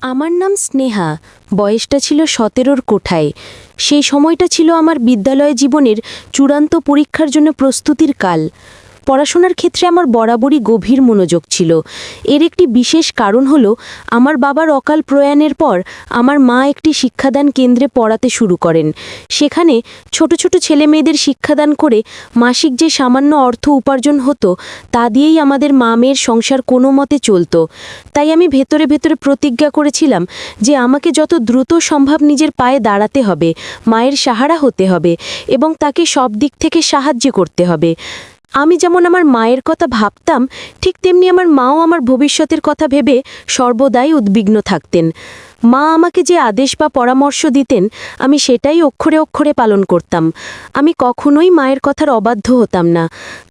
আমার নাম স্নেহা। বয়সটা ছিল ১৭র কোঠায়। সেই সময়টা ছিল আমার বিদ্যালয় জীবনের চূড়ান্ত পরীক্ষার জন্য প্রস্তুতির কাল। পড়াশোনার ক্ষেত্রে আমার বরাবরই গভীর মনোযোগ ছিল। এর একটি বিশেষ কারণ হলো আমার বাবার অকাল প্রয়াণের পর আমার মা একটি শিক্ষাদান কেন্দ্রে পড়াতে শুরু করেন। সেখানে ছোট ছোট ছেলেমেয়েদের শিক্ষাদান করে মাসিক যে সামান্য অর্থ উপার্জন হতো তা দিয়েই আমাদের মা মেয়ের সংসার কোনো মতে চলত। তাই আমি ভেতরে ভেতরে প্রতিজ্ঞা করেছিলাম যে আমাকে যত দ্রুত সম্ভব নিজের পায়ে দাঁড়াতে হবে, মায়ের সাহারা হতে হবে এবং তাকে সব দিক থেকে সাহায্য করতে হবে। আমি যেমন আমার মায়ের কথা ভাবতাম, ঠিক তেমনি আমার মাও আমার ভবিষ্যতের কথা ভেবে সর্বদাই উদ্বিগ্ন থাকতেন। মা আমাকে যে আদেশ বা পরামর্শ দিতেন আমি সেটাই অক্ষরে অক্ষরে পালন করতাম। আমি কখনোই মায়ের কথার অবাধ্য হতাম না,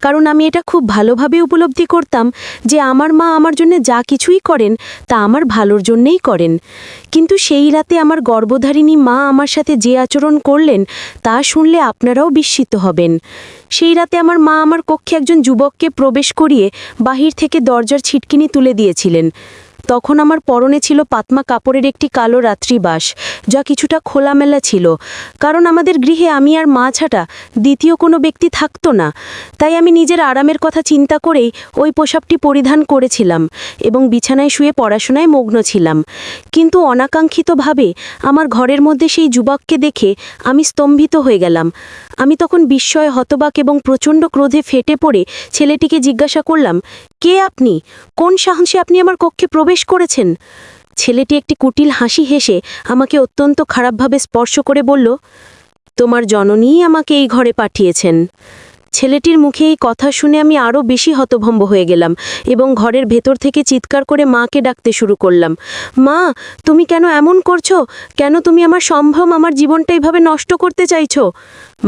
কারণ আমি এটা খুব ভালোভাবে উপলব্ধি করতাম যে আমার মা আমার জন্য যা কিছুই করেন তা আমার ভালোর জন্যেই করেন। কিন্তু সেই রাতে আমার গর্ভধারিণী মা আমার সাথে যে আচরণ করলেন তা শুনলে আপনারাও বিস্মিত হবেন। সেই রাতে আমার মা আমার কক্ষে একজন যুবককে প্রবেশ করিয়ে বাহির থেকে দরজার ছিটকিনি তুলে দিয়েছিলেন। তখন আমার পরনে ছিল পাতমা কাপড়ের একটি কালো রাত্রিবাস, যা কিছুটা খোলামেলা ছিল, কারণ আমাদের গৃহে আমি আর মা ছাড়া দ্বিতীয় কোনো ব্যক্তি থাকতো না। তাই আমি নিজের আরামের কথা চিন্তা করেই ওই পোশাকটি পরিধান করেছিলাম এবং বিছানায় শুয়ে পড়াশোনায় মগ্ন ছিলাম। কিন্তু অনাকাঙ্ক্ষিতভাবে আমার ঘরের মধ্যে সেই যুবককে দেখে আমি স্তম্ভিত হয়ে গেলাম। আমি তখন বিস্ময়ে হতবাক এবং প্রচণ্ড ক্রোধে ফেটে পড়ে ছেলেটিকে জিজ্ঞাসা করলাম, কে আপনি? কোন সাহসে আপনি আমার কক্ষে প্রবেশ করেছেন? ছেলেটি একটি কুটিল হাসি হেসে আমাকে অত্যন্ত খারাপভাবে স্পর্শ করে বলল, তোমার জননীই আমাকে এই ঘরে পাঠিয়েছেন। ছেলেটির মুখে এই কথা শুনে আমি আরও বেশি হতভম্ব হয়ে গেলাম এবং ঘরের ভেতর থেকে চিৎকার করে মাকে ডাকতে শুরু করলাম। মা, তুমি কেন এমন করছো? কেন তুমি আমার সম্ভ্রম, আমার জীবনটা এইভাবে নষ্ট করতে চাইছো?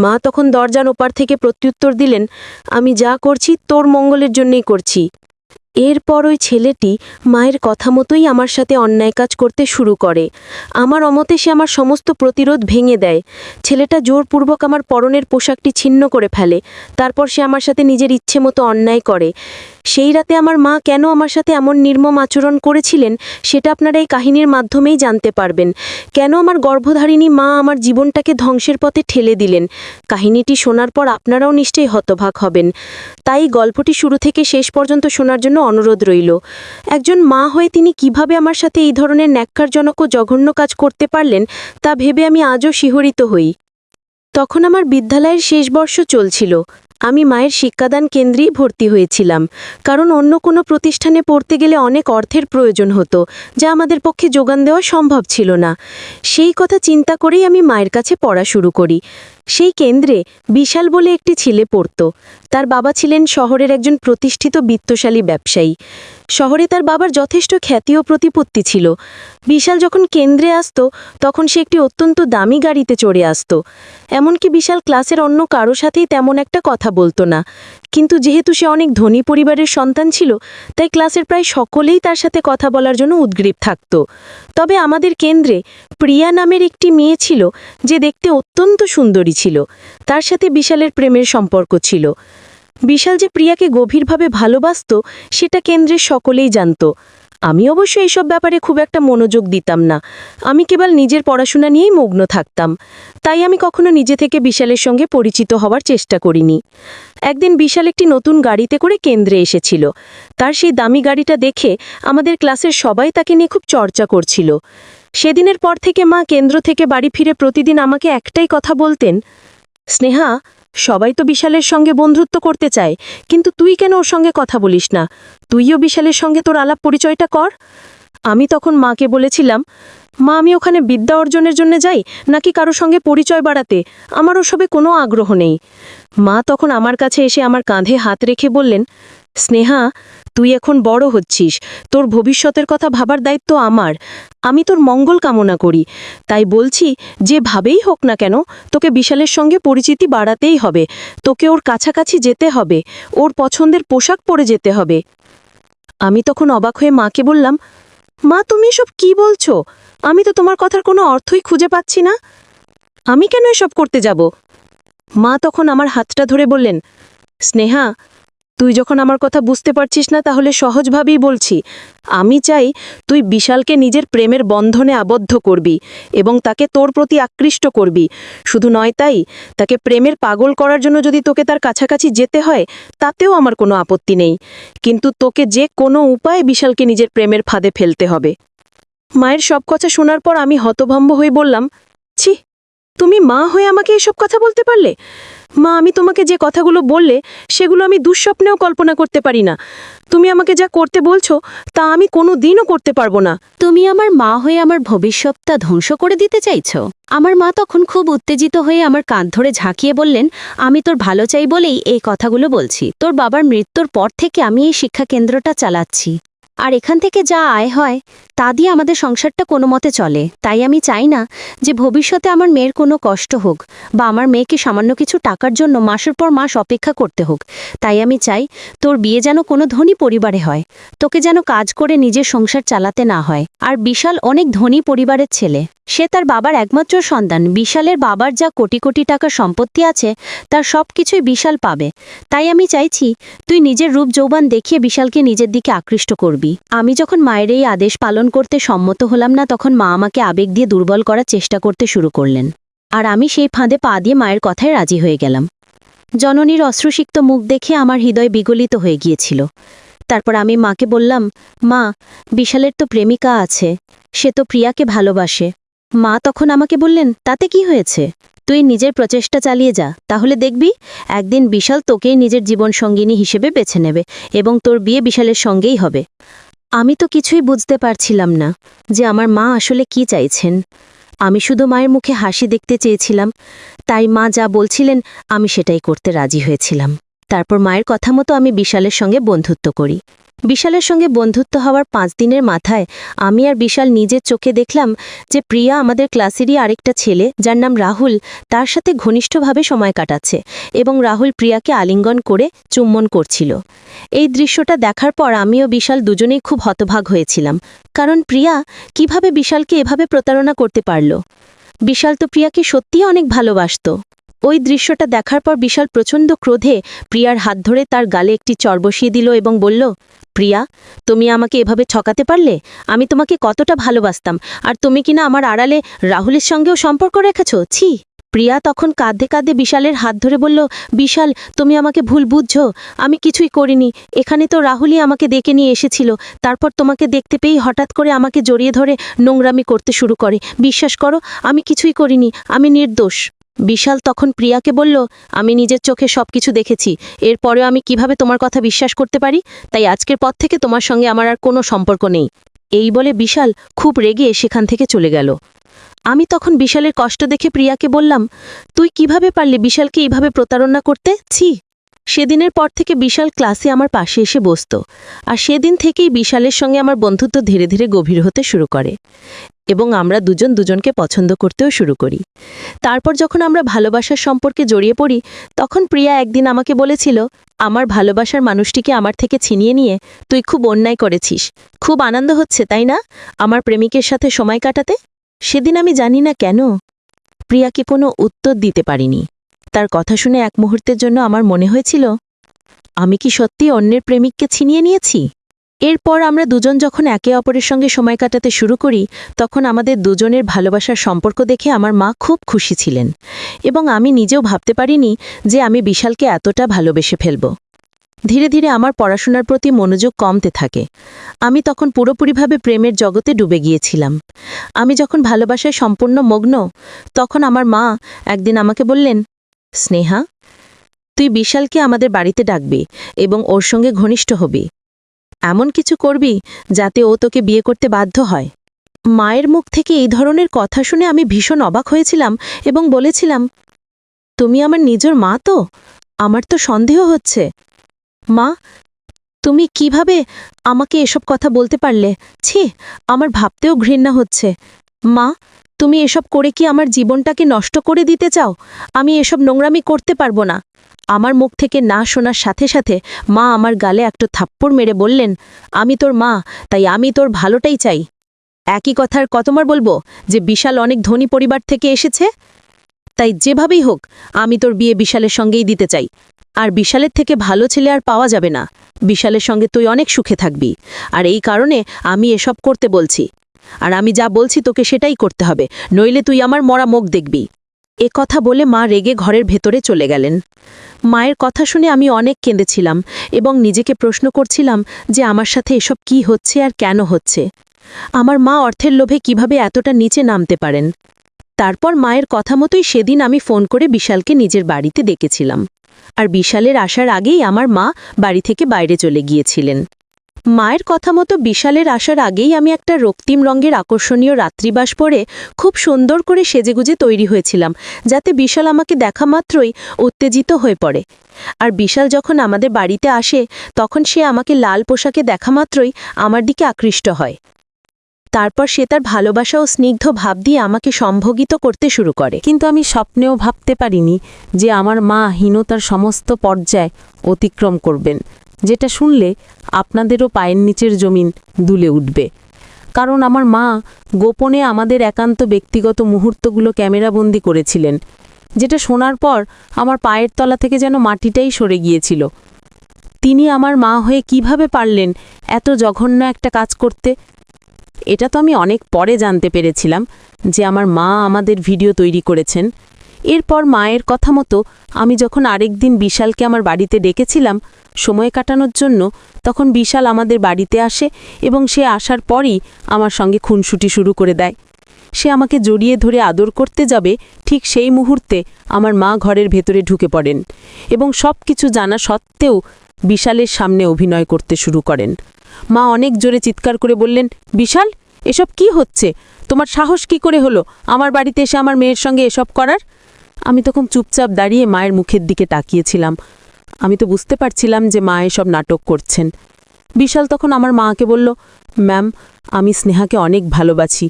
মা তখন দরজার ওপার থেকে প্রত্যুত্তর দিলেন, আমি যা করছি তোর মঙ্গলের জন্যই করছি। এরপর ওই ছেলেটি মায়ের কথা মতোই আমার সাথে অন্যায় কাজ করতে শুরু করে। আমার অমতে সে আমার সমস্ত প্রতিরোধ ভেঙে দেয়। ছেলেটা জোরপূর্বক আমার পরনের পোশাকটি ছিন্ন করে ফেলে। তারপর সে আমার সাথে নিজের ইচ্ছে মতো অন্যায় করে। সেই রাতে আমার মা কেন আমার সাথে এমন নির্মম আচরণ করেছিলেন সেটা আপনারা এই কাহিনীর মাধ্যমেই জানতে পারবেন। কেন আমার গর্ভধারিণী মা আমার জীবনটাকে ধ্বংসের পথে ঠেলে দিলেন। কাহিনীটি শোনার পর আপনারাও নিশ্চয়ই হতবাক হবেন। তাই গল্পটি শুরু থেকে শেষ পর্যন্ত শোনার জন্য অনুরোধ রইল। একজন মা হয়ে তিনি কিভাবে আমার সাথে এই ধরনের ন্যাক্কারজনক ও জঘন্য কাজ করতে পারলেন তা ভেবে আমি আজও শিহরিত হই। তখন আমার বিদ্যালয়ের শেষ বর্ষ চলছিল। আমি মায়ের শিক্ষাদান কেন্দ্রেই ভর্তি হয়েছিলাম, কারণ অন্য কোনো প্রতিষ্ঠানে পড়তে গেলে অনেক অর্থের প্রয়োজন হতো, যা আমাদের পক্ষে যোগান দেওয়া সম্ভব ছিল না। সেই কথা চিন্তা করেই আমি মায়ের কাছে পড়া শুরু করি। সেই কেন্দ্রে বিশাল বলে একটি ছেলে পড়ত। তার বাবা ছিলেন শহরের একজন প্রতিষ্ঠিত বিত্তশালী ব্যবসায়ী। শহরে তার বাবার যথেষ্ট খ্যাতি ও প্রতিপত্তি ছিল। বিশাল যখন কেন্দ্রে আসতো তখন সে একটি অত্যন্ত দামি গাড়িতে চড়ে আসতো। এমনকি বিশাল ক্লাসের অন্য কারো সাথেই তেমন একটা কথা বলতো না। কিন্তু যেহেতু সে অনেক ধনী পরিবারের সন্তান ছিল, তাই ক্লাসের প্রায় সকলেই তার সাথে কথা বলার জন্য উদগ্রীব থাকত। তবে আমাদের কেন্দ্রে প্রিয়া নামের একটি মেয়ে ছিল, যে দেখতে অত্যন্ত সুন্দরী ছিল। তার সাথে বিশালের প্রেমের সম্পর্ক ছিল। বিশাল যে প্রিয়াকে গভীরভাবে ভালোবাসত সেটা কেন্দ্রের সকলেই জানত। আমি অবশ্য এইসব ব্যাপারে খুব একটা মনোযোগ দিতাম না। আমি কেবল নিজের পড়াশোনা নিয়েই মগ্ন থাকতাম। তাই আমি কখনো নিজে থেকে বিশালের সঙ্গে পরিচিত হওয়ার চেষ্টা করিনি। একদিন বিশাল একটি নতুন গাড়িতে করে কেন্দ্রে এসেছিল। তার সেই দামি গাড়িটা দেখে আমাদের ক্লাসের সবাই তাকে নিয়ে খুব চর্চা করছিল। সেদিনের পর থেকে মা কেন্দ্র থেকে বাড়ি ফিরে প্রতিদিন আমাকে একটাই কথা বলতেন, স্নেহা, সবাই তো বিশালের সঙ্গে বন্ধুত্ব করতে চায়, কিন্তু তুই কেন ওর সঙ্গে কথা বলিস না? তুইও বিশালের সঙ্গে তোর আলাপ পরিচয়টা কর। আমি তখন মাকে বলেছিলাম, মা, আমি ওখানে বিদ্যা অর্জনের জন্য যাই নাকি কারো সঙ্গে পরিচয় বাড়াতে? আমার ওসবে কোনো আগ্রহ নেই। মা তখন আমার কাছে এসে আমার কাঁধে হাত রেখে বললেন, স্নেহা, তুই এখন বড় হচ্ছিস, তোর ভবিষ্যতের কথা ভাবার দায়িত্ব আমার। আমি তোর মঙ্গল কামনা করি। তাই বলছি, যেভাবেই হোক না কেন তোকে বিশালের সঙ্গে পরিচিতি বাড়াতেই হবে। তোকে ওর কাছাকাছি যেতে হবে, ওর পছন্দের পোশাক পরে যেতে হবে। আমি তখন অবাক হয়ে মাকে বললাম, মা, তুমি এসব কি বলছো? আমি তো তোমার কথার কোনো অর্থই খুঁজে পাচ্ছি না। আমি কেন এসব করতে যাব? মা তখন আমার হাতটা ধরে বললেন, স্নেহা, তুই যখন আমার কথা বুঝতে পারছিস না তাহলে সহজভাবেই বলছি, আমি চাই তুই বিশালকে নিজের প্রেমের বন্ধনে আবদ্ধ করবি এবং তাকে তোর প্রতি আকৃষ্ট করবি। শুধু নয় তাই, তাকে প্রেমের পাগল করার জন্য যদি তোকে তার কাছাকাছি যেতে হয় তাতেও আমার কোনো আপত্তি নেই, কিন্তু তোকে যে কোনো উপায়ে বিশালকে নিজের প্রেমের ফাঁদে ফেলতে হবে। মায়ের সব কথা শোনার পর আমি হতভম্ব হয়ে বললাম, ছি, তুমি মা হয়ে আমাকে এসব কথা বলতে পারলে? মা, আমি তোমাকে যে কথাগুলো বললে সেগুলো আমি দুঃস্বপ্নেও কল্পনা করতে পারি না। তুমি আমাকে যা করতে বলছো তা আমি কোনো দিনও করতে পারবো না। তুমি আমার মা হয়ে আমার ভবিষ্যৎটা ধ্বংস করে দিতে চাইছো? আমার মা তখন খুব উত্তেজিত হয়ে আমার কাঁধ ধরে ঝাঁকিয়ে বললেন, আমি তোর ভালো চাই বলেই এই কথাগুলো বলছি। তোর বাবার মৃত্যুর পর থেকে আমি এই শিক্ষা কেন্দ্রটা চালাচ্ছি, আর এখান থেকে যা আয় হয় তা দিয়ে আমাদের সংসারটা কোনো মতে চলে। তাই আমি চাই না যে ভবিষ্যতে আমার মেয়ের কোনো কষ্ট হোক বা আমার মেয়েকে সামান্য কিছু টাকার জন্য মাসের পর মাস অপেক্ষা করতে হোক। তাই আমি চাই তোর বিয়ে যেন কোনো ধনী পরিবারে হয়, তোকে যেন কাজ করে নিজের সংসার চালাতে না হয়। আর বিশাল অনেক ধনী পরিবারের ছেলে, সে তার বাবার একমাত্র সন্তান। বিশালের বাবার যা কোটি কোটি টাকার সম্পত্তি আছে তার সব কিছুই বিশাল পাবে। তাই আমি চাইছি তুই নিজের রূপ যৌবন দেখিয়ে বিশালকে নিজের দিকে আকৃষ্ট করবি। আমি যখন মায়ের এই আদেশ পালন করতে সম্মত হলাম না, তখন মা আমাকে আবেগ দিয়ে দুর্বল করার চেষ্টা করতে শুরু করলেন, আর আমি সেই ফাঁদে পা দিয়ে মায়ের কথায় রাজি হয়ে গেলাম। জননীর অশ্রুসিক্ত মুখ দেখে আমার হৃদয় বিগলিত হয়ে গিয়েছিল। তারপর আমি মাকে বললাম, মা, বিশালের তো প্রেমিকা আছে, সে তো প্রিয়াকে ভালোবাসে। মা তখন আমাকে বললেন, তাতে কি হয়েছে? তুই নিজের প্রচেষ্টা চালিয়ে যা, তাহলে দেখবি একদিন বিশাল তোকেই নিজের জীবনসঙ্গিনী হিসেবে বেছে নেবে এবং তোর বিয়ে বিশালের সঙ্গেই হবে। আমি তো কিছুই বুঝতে পারছিলাম না যে আমার মা আসলে কি চাইছেন। আমি শুধু মায়ের মুখে হাসি দেখতে চেয়েছিলাম, তাই মা যা বলছিলেন আমি সেটাই করতে রাজি হয়েছিলাম। তারপর মায়ের কথা মতো আমি বিশালের সঙ্গে বন্ধুত্ব করি। বিশালের সঙ্গে বন্ধুত্ব হওয়ার 5 দিনের মাথায় আমি আর বিশাল নিজের চোখে দেখলাম যে প্রিয়া আমাদের ক্লাসেরই আরেকটা ছেলে, যার নাম রাহুল, তার সাথে ঘনিষ্ঠভাবে সময় কাটাচ্ছে এবং রাহুল প্রিয়াকে আলিঙ্গন করে চুম্বন করছিল। এই দৃশ্যটা দেখার পর আমি ও বিশাল দুজনেই খুব হতভাগ হয়েছিলাম, কারণ প্রিয়া কিভাবে বিশালকে এভাবে প্রতারণা করতে পারল? বিশাল তো প্রিয়াকে সত্যিই অনেক ভালোবাসত। ওই দৃশ্যটা দেখার পর বিশাল প্রচণ্ড ক্রোধে প্রিয়ার হাত ধরে তার গালে একটি চড় বসিয়ে দিল এবং বলল, প্রিয়া, তুমি আমাকে এভাবে ঠকাতে পারলে? আমি তোমাকে কতটা ভালোবাসতাম, আর তুমি কিনা আমার আড়ালে রাহুলের সঙ্গেও সম্পর্ক রেখেছ। ছি! প্রিয়া তখন কাঁদে কাঁদে বিশালের হাত ধরে বলল, বিশাল, তুমি আমাকে ভুল বুঝছো, আমি কিছুই করিনি। এখানে তো রাহুলই আমাকে ডেকে নিয়ে এসেছিল, তারপর তোমাকে দেখতে পেয়েই হঠাৎ করে আমাকে জড়িয়ে ধরে নোংরামি করতে শুরু করে। বিশ্বাস করো, আমি কিছুই করিনি, আমি নির্দোষ। বিশাল তখন প্রিয়াকে বলল, আমি নিজের চোখে সবকিছু দেখেছি, এরপরেও আমি কিভাবে তোমার কথা বিশ্বাস করতে পারি? তাই আজকের পর থেকে তোমার সঙ্গে আমার আর কোনো সম্পর্ক নেই। এই বলে বিশাল খুব রেগে সেখান থেকে চলে গেল। আমি তখন বিশালের কষ্ট দেখে প্রিয়াকে বললাম, তুই কিভাবে পারলি বিশালকে এইভাবে প্রতারণা করতে? ছি! সেদিনের পর থেকে বিশাল ক্লাসে আমার পাশে এসে বসত, আর সেদিন থেকেই বিশালের সঙ্গে আমার বন্ধুত্ব ধীরে ধীরে গভীর হতে শুরু করে এবং আমরা দুজন দুজনকে পছন্দ করতেও শুরু করি। তারপর যখন আমরা ভালোবাসার সম্পর্কে জড়িয়ে পড়ি, তখন প্রিয়া একদিন আমাকে বলেছিল, আমার ভালোবাসার মানুষটিকে আমার থেকে ছিনিয়ে নিয়ে তুই খুব অন্যায় করেছিস। খুব আনন্দ হচ্ছে, তাই না, আমার প্রেমিকের সাথে সময় কাটাতে? সেদিন আমি জানি না কেন প্রিয়াকে কোনো উত্তর দিতে পারিনি। তার কথা শুনে এক মুহূর্তের জন্য আমার মনে হয়েছিল, আমি কি সত্যি অন্যের প্রেমিককে ছিনিয়ে নিয়েছি? এরপর আমরা দুজন যখন একে অপরের সঙ্গে সময় কাটাতে শুরু করি, তখন আমাদের দুজনের ভালোবাসার সম্পর্ক দেখে আমার মা খুব খুশি ছিলেন এবং আমি নিজেও ভাবতে পারিনি যে আমি বিশালকে এতটা ভালোবেসে ফেলব। ধীরে ধীরে আমার পড়াশোনার প্রতি মনোযোগ কমতে থাকে। আমি তখন পুরোপুরিভাবে প্রেমের জগতে ডুবে গিয়েছিলাম। আমি যখন ভালোবাসায় সম্পূর্ণ মগ্ন, তখন আমার মা একদিন আমাকে বললেন, স্নেহা, তুই বিশালকে আমাদের বাড়িতে ডাকবি এবং ওর সঙ্গে ঘনিষ্ঠ হবি। এমন কিছু করবি যাতে ও তোকে বিয়ে করতে বাধ্য হয়। মায়ের মুখ থেকে এই ধরনের কথা শুনে আমি ভীষণ অবাক হয়েছিলাম এবং বলেছিলাম, তুমি আমার নিজের মা তো? আমার তো সন্দেহ হচ্ছে। মা, তুমি কিভাবে আমাকে এসব কথা বলতে পারলে? ছি, আমার ভাবতেও ঘৃণা হচ্ছে। মা, তুমি এসব করে কি আমার জীবনটাকে নষ্ট করে দিতে চাও? আমি এসব নোংরামি করতে পারবো না। আমার মুখ থেকে না শোনার সাথে সাথে মা আমার গালে একটা থাপ্পড় মেরে বললেন, আমি তোর মা, তাই আমি তোর ভালোটাই চাই। একই কথার কতবার বলবো যে বিশাল অনেক ধনী পরিবার থেকে এসেছে? তাই যেভাবেই হোক আমি তোর বিয়ে বিশালের সঙ্গেই দিতে চাই। আর বিশালের থেকে ভালো ছেলে আর পাওয়া যাবে না। বিশালের সঙ্গে তুই অনেক সুখে থাকবি, আর এই কারণে আমি এসব করতে বলছি। আর আমি যা বলছি তোকে সেটাই করতে হবে, নইলে তুই আমার মরা মুখ দেখবি। এ কথা বলে মা রেগে ঘরের ভেতরে চলে গেলেন। মায়ের কথা শুনে আমি অনেক কেঁদেছিলাম এবং নিজেকে প্রশ্ন করছিলাম যে আমার সাথে এসব কি হচ্ছে আর কেন হচ্ছে। আমার মা অর্থের লোভে কিভাবে এতটা নিচে নামতে পারেন। তারপর মায়ের কথা মতোই সেদিন আমি ফোন করে বিশালকে নিজের বাড়িতে ডেকেছিলাম। আর বিশালের আসার আগেই আমার মা বাড়ি থেকে বাইরে চলে গিয়েছিলেন। মায়ের কথা মতো বিশালের আসার আগেই আমি একটা রক্তিম রঙের আকর্ষণীয় রাত্রিবাস পরে খুব সুন্দর করে সেজেগুজে তৈরি হয়েছিলাম, যাতে বিশাল আমাকে দেখা মাত্রই উত্তেজিত হয়ে পড়ে। আর বিশাল যখন আমাদের বাড়িতে আসে তখন সে আমাকে লাল পোশাকে দেখা মাত্রই আমার দিকে আকৃষ্ট হয়। তারপর সে তার ভালোবাসা ও স্নিগ্ধ ভাব দিয়ে আমাকে সম্ভোগিত করতে শুরু করে। কিন্তু আমি স্বপ্নেও ভাবতে পারিনি যে আমার মা হীনতার সমস্ত পর্যায় অতিক্রম করবেন, যেটা শুনলে আপনাদেরও পায়ের নিচের জমিন দুলে উঠবে। কারণ আমার মা গোপনে আমাদের একান্ত ব্যক্তিগত মুহূর্তগুলো ক্যামেরাবন্দি করেছিলেন, যেটা শোনার পর আমার পায়ের তলা থেকে যেন মাটিটাই সরে গিয়েছিল। তিনি আমার মা হয়ে কিভাবে পারলেন এত জঘন্য একটা কাজ করতে? এটা তো আমি অনেক পরে জানতে পেরেছিলাম যে আমার মা আমাদের ভিডিও তৈরি করেছেন। এরপর মায়ের কথা মতো আমি যখন আরেকদিন বিশালকে আমার বাড়িতে ডেকেছিলাম সময় কাটানোর জন্য, তখন বিশাল আমাদের বাড়িতে আসে এবং সে আসার পরই আমার সঙ্গে খুনসুটি শুরু করে দেয়। সে আমাকে জড়িয়ে ধরে আদর করতে যাবে, ঠিক সেই মুহূর্তে আমার মা ঘরের ভেতরে ঢুকে পড়েন এবং সব কিছু জানা সত্ত্বেও বিশালের সামনে অভিনয় করতে শুরু করেন। মা অনেক জোরে চিৎকার করে বললেন, বিশাল, এসব কি হচ্ছে? তোমার সাহস কি করে হলো আমার বাড়িতে এসে আমার মেয়ের সঙ্গে এসব করার? আমি তখন চুপচাপ দাঁড়িয়ে মায়ের মুখের দিকে তাকিয়েছিলাম। আমি তো বুঝতে পারছিলাম যে মা এসব নাটক করছেন। বিশাল তখন আমার মাকে বলল, ম্যাম, আমি স্নেহাকে অনেক ভালোবাসি।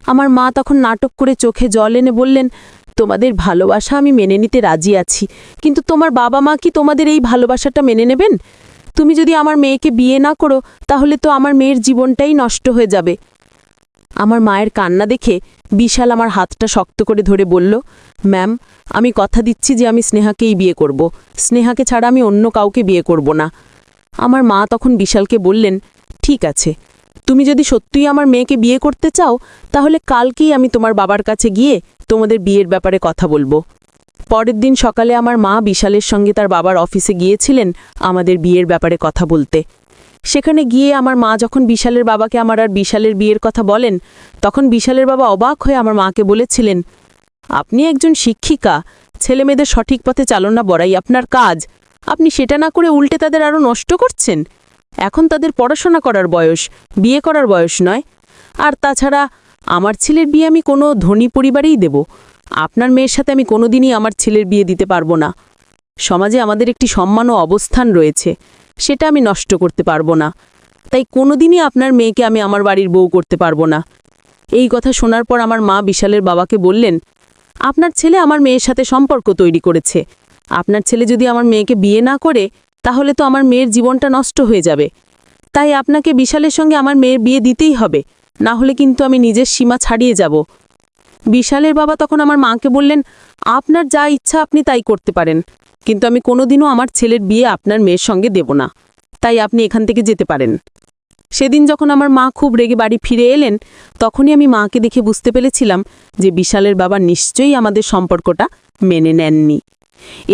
আমার মা তখন নাটক করে চোখে জল এনে বললেন, তোমাদের ভালোবাসা আমি মেনে নিতে রাজি আছি, কিন্তু তোমার বাবা মা কি তোমাদের এই ভালোবাসাটা মেনে নেবেন? তুমি যদি আমার মেয়েকে বিয়ে না করো তাহলে তো আমার মেয়ের জীবনটাই নষ্ট হয়ে যাবে। আমার মায়ের কান্না দেখে বিশাল আমার হাতটা শক্ত করে ধরে বলল, ম্যাম, আমি কথা দিচ্ছি যে আমি স্নেহাকেই বিয়ে করব। স্নেহাকে ছাড়া আমি অন্য কাউকে বিয়ে করব না। আমার মা তখন বিশালকে বললেন, ঠিক আছে, তুমি যদি সত্যিই আমার মেয়েকে বিয়ে করতে চাও তাহলে কালকেই আমি তোমার বাবার কাছে গিয়ে তোমাদের বিয়ের ব্যাপারে কথা বলবো। পরের দিন সকালে আমার মা বিশালের সঙ্গে তার বাবার অফিসে গিয়েছিলেন আমাদের বিয়ের ব্যাপারে কথা বলতে। সেখানে গিয়ে আমার মা যখন বিশালের বাবাকে আমার আর বিশালের বিয়ের কথা বলেন, তখন বিশালের বাবা অবাক হয়ে আমার মাকে বলেছিলেন, আপনি একজন শিক্ষিকা, ছেলেমেয়েদের সঠিক পথে চালনা বড়াই আপনার কাজ। আপনি সেটা না করে উল্টে তাদের আরও নষ্ট করছেন। এখন তাদের পড়াশোনা করার বয়স, বিয়ে করার বয়স নয়। আর তাছাড়া আমার ছেলের বিয়ে আমি কোনো ধনী পরিবারেই দেব। আপনার মেয়ের সাথে আমি কোনোদিনই আমার ছেলের বিয়ে দিতে পারবো না। সমাজে আমাদের একটি সম্মান ও অবস্থান রয়েছে, সেটা আমি নষ্ট করতে পারবো না। তাই কোনোদিনই আপনার মেয়েকে আমি আমার বাড়ির বউ করতে পারবো না। এই কথা শোনার পর আমার মা বিশালের বাবাকে বললেন, আপনার ছেলে আমার মেয়ের সাথে সম্পর্ক তৈরি করেছে। আপনার ছেলে যদি আমার মেয়েকে বিয়ে না করে তাহলে তো আমার মেয়ের জীবনটা নষ্ট হয়ে যাবে। তাই আপনাকে বিশালের সঙ্গে আমার মেয়ের বিয়ে দিতেই হবে, না হলে কিন্তু আমি নিজের সীমা ছাড়িয়ে যাব। বিশালের বাবা তখন আমার মাকে বললেন, আপনার যা ইচ্ছা আপনি তাই করতে পারেন, কিন্তু আমি কোনোদিনও আমার ছেলের বিয়ে আপনার মেয়ের সঙ্গে দেব না। তাই আপনি এখান থেকে যেতে পারেন। সেদিন যখন আমার মা খুব রেগে বাড়ি ফিরে এলেন, তখনই আমি মাকে দেখে বুঝতে পেরেছিলাম যে বিশালের বাবা নিশ্চয়ই আমাদের সম্পর্কটা মেনে নেননি।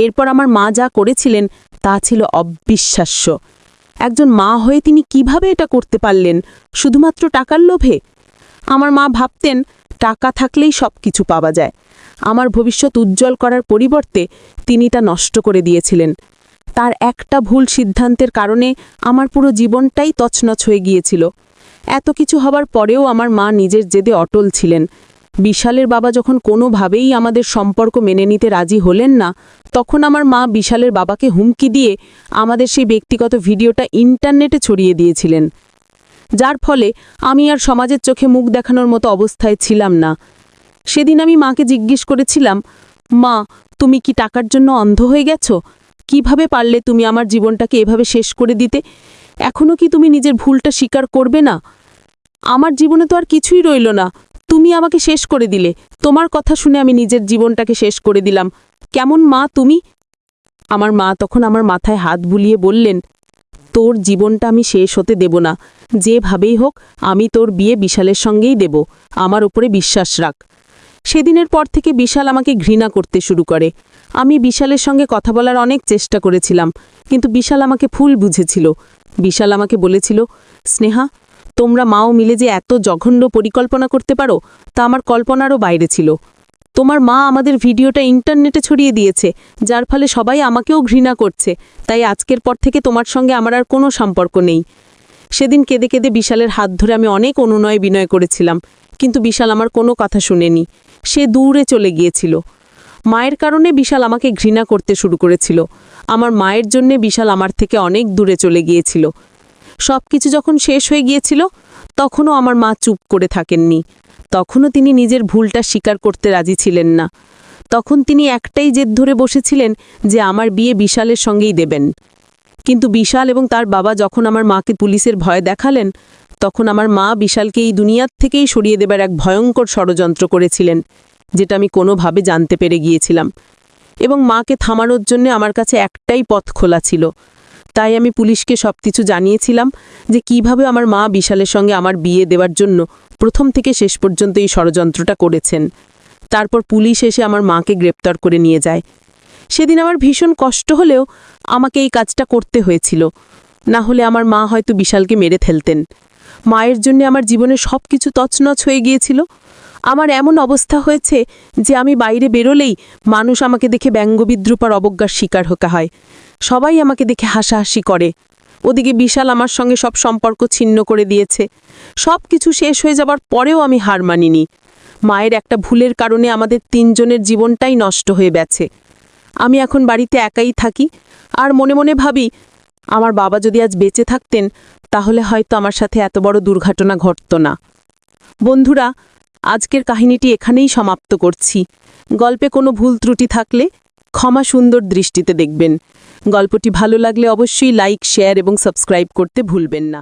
এরপর আমার মা যা করেছিলেন তা ছিল অবিশ্বাস্য। একজন মা হয়ে তিনি কিভাবে এটা করতে পারলেন, শুধুমাত্র টাকার লোভে? আমার মা ভাবতেন টাকা থাকলেই সব কিছু পাওয়া যায়। আমার ভবিষ্যৎ উজ্জ্বল করার পরিবর্তে তিনি তা নষ্ট করে দিয়েছিলেন। তার একটা ভুল সিদ্ধান্তের কারণে আমার পুরো জীবনটাই তছনছ হয়ে গিয়েছিল। এত কিছু হবার পরেও আমার মা নিজের জেদে অটল ছিলেন। বিশালের বাবা যখন কোনোভাবেই আমাদের সম্পর্ক মেনে নিতে রাজি হলেন না, তখন আমার মা বিশালের বাবাকে হুমকি দিয়ে আমাদের সেই ব্যক্তিগত ভিডিওটা ইন্টারনেটে ছড়িয়ে দিয়েছিলেন, যার ফলে আমি আর সমাজের চোখে মুখ দেখানোর মতো অবস্থায় ছিলাম না। সেদিন আমি মাকে জিজ্ঞেস করেছিলাম, মা, তুমি কি টাকার জন্য অন্ধ হয়ে গেছো? কিভাবে পারলে তুমি আমার জীবনটাকে এভাবে শেষ করে দিতে? এখনও কি তুমি নিজের ভুলটা স্বীকার করবে না? আমার জীবনে তো আর কিছুই রইল না, তুমি আমাকে শেষ করে দিলে, তোমার কথা শুনে আমি নিজের জীবনটাকে শেষ করে দিলাম। কেমন মা তুমি? আমার মা তখন আমার মাথায় হাত বুলিয়ে বললেন, তোর জীবনটা আমি শেষ হতে দেব না, যেভাবেই হোক আমি তোর বিয়ে বিশালের সঙ্গেই দেব, আমার ওপরে বিশ্বাস রাখ। সেদিনের পর থেকে বিশাল আমাকে ঘৃণা করতে শুরু করে। আমি বিশালের সঙ্গে কথা বলার অনেক চেষ্টা করেছিলাম, কিন্তু বিশাল আমাকে ভুল বুঝেছিল। বিশাল আমাকে বলেছিল, স্নেহা, তোমরা মাও মিলে যে এত জঘন্য পরিকল্পনা করতে পারো তা আমার কল্পনারও বাইরে ছিল। তোমার মা আমাদের ভিডিওটা ইন্টারনেটে ছড়িয়ে দিয়েছে, যার ফলে সবাই আমাকেও ঘৃণা করছে, তাই আজকের পর থেকে তোমার সঙ্গে আমার আর কোনো সম্পর্ক নেই। সেদিন কেঁদে কেঁদে বিশালের হাত ধরে আমি অনেক অনুনয় বিনয় করেছিলাম, কিন্তু বিশাল আমার কোনো কথা শুনেনি। সে দূরে চলে গিয়েছিল। মায়ের কারণে বিশাল আমাকে ঘৃণা করতে শুরু করেছিল। আমার মায়ের জন্যে বিশাল আমার থেকে অনেক দূরে চলে গিয়েছিল। সব কিছু যখন শেষ হয়ে গিয়েছিল, তখনও আমার মা চুপ করে থাকেননি। তখনও তিনি নিজের ভুলটা স্বীকার করতে রাজি ছিলেন না। তখন তিনি একটাই জেদ ধরে বসেছিলেন যে আমার বিয়ে বিশালের সঙ্গেই দেবেন। কিন্তু বিশাল এবং তার বাবা যখন আমার মাকে পুলিশের ভয় দেখালেন, তখন আমার মা বিশালকে এই দুনিয়ার থেকেই সরিয়ে দেবার এক ভয়ঙ্কর ষড়যন্ত্র করেছিলেন, যেটা আমি কোনোভাবে জানতে পেরে গিয়েছিলাম। এবং মাকে থামানোর জন্য আমার কাছে একটাই পথ খোলা ছিল। তাই আমি পুলিশকে সবকিছু জানিয়েছিলাম যে কিভাবে আমার মা বিশালের সঙ্গে আমার বিয়ে দেওয়ার জন্য প্রথম থেকে শেষ পর্যন্ত এই ষড়যন্ত্রটা করেছেন। তারপর পুলিশ এসে আমার মাকে গ্রেপ্তার করে নিয়ে যায়। সেদিন আমার ভীষণ কষ্ট হলেও আমাকে এই কাজটা করতে হয়েছিল, না হলে আমার মা হয়তো বিশালকে মেরে ফেলতেন। মায়ের জন্য আমার জীবনে সব কিছু তছনছ হয়ে গিয়েছিল। আমার এমন অবস্থা হয়েছে যে আমি বাইরে বেরোলেই মানুষ আমাকে দেখে ব্যঙ্গবিদ্রুপ আর অবজ্ঞার শিকার হতে হয়। সবাই আমাকে দেখে হাসাহাসি করে। ওদিকে বিশাল আমার সঙ্গে সব সম্পর্ক ছিন্ন করে দিয়েছে। সব কিছু শেষ হয়ে যাবার পরেও আমি হার মানিনি। মায়ের একটা ভুলের কারণে আমাদের তিনজনের জীবনটাই নষ্ট হয়ে গেছে। আমি এখন বাড়িতে একাই থাকি আর মনে মনে ভাবি, আমার বাবা যদি আজ বেঁচে থাকতেন তাহলে হয়তো আমার সাথে এত বড় দুর্ঘটনা ঘটত না। বন্ধুরা, আজকের কাহিনীটি এখানেই সমাপ্ত করছি। গল্পে কোনো ভুল ত্রুটি থাকলে ক্ষমা সুন্দর দৃষ্টিতে দেখবেন। গল্পটি ভালো লাগলে অবশ্যই লাইক, শেয়ার এবং সাবস্ক্রাইব করতে ভুলবেন না।